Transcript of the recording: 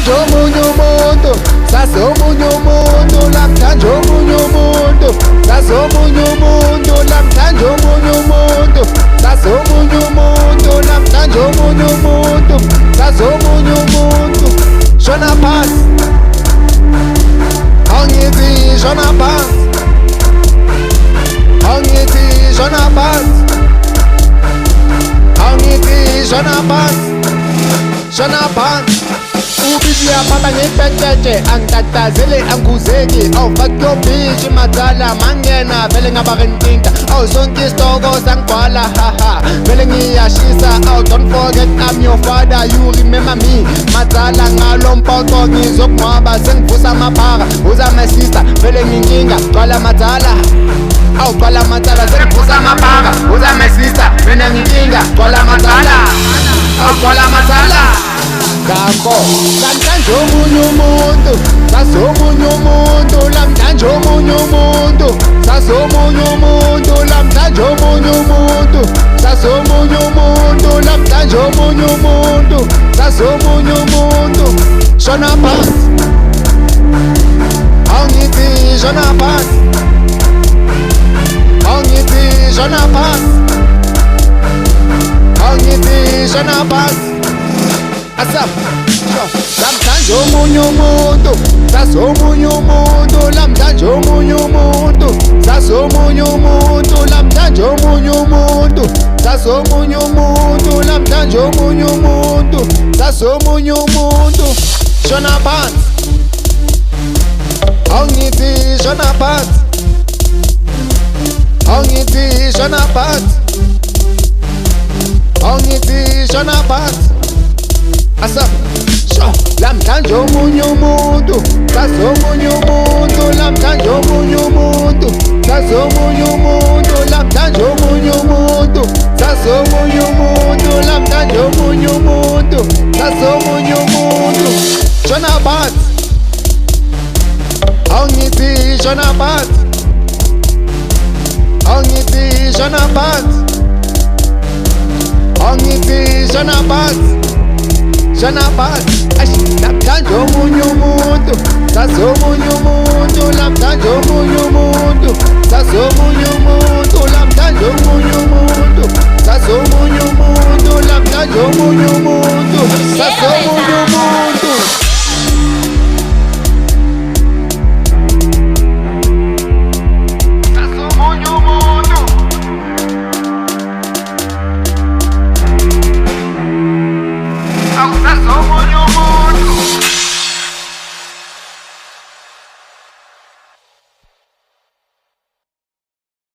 namhlanje omunye umuntu, sase omunye umuntu, namhlanje omunye umuntu, sase omunye umuntu, namhlanje omunye umuntu, sase omunye umuntu, namhlanje omunye umuntu, sase omunye umuntu. Shona phansi, angithi shona phansi, angithi shona phansi, angithi shona phansi, shona phansi. Ubizi yaphatha ngipetshetshe, angitatazele angikuzeki. Awu fuck your bitch madala, mangena vele ngaba rentinta. Awu sonke isitoko sangibhala haha, vele ngiyashisa. Awu don't forget I'm your father, you remember me. Madala ngalo mpoqo ngizokungcwaba, sengivusa amaphara, uza my sister, vele nginkinga, gcwala madala. Awu gcwala madala, sengivusa amaphara, uza my sister, mina nginkinga, gcwala madala. Awu gcwala madala. Ngakho namhlanje omunye umuntu, sase omunye umuntu, namhlanje omunye umuntu, sase omunye umuntu, namhlanje omunye umuntu, sase omunye umuntu, namhlanje omunye umuntu, sase omunye umuntu. Shona phansi, angithi shona phansi, angithi shona phansi, angithi shona phansi. Asap, namhlanje omunye umuntu, sase omunye umuntu, namhlanje omunye umuntu, sase omunye umuntu, namhlanje omunye umuntu, sase omunye umuntu, namhlanje omunye umuntu, sase omunye umuntu. Shona phansi, angithi shona phansi, angithi shona phansi, angithi shona phansi. Asap, namhlanje omunye umuntu, sase omunye umuntu, namhlanje omunye umuntu, sase omunye umuntu, namhlanje omunye umuntu, sase omunye umuntu, namhlanje omunye umuntu, sase omunye umuntu. Shona phansi, angithi shona phansi, angithi shona phansi, angithi shona phansi. Shona phansi, namhlanje omunye umuntu, sase omunye umuntu, namhlanje omunye umuntu, sase omunye umuntu, namhlanje omunye umuntu, sase omunye umuntu, namhlanje omunye umuntu, sase omunye umuntu. Sase omunye umuntu.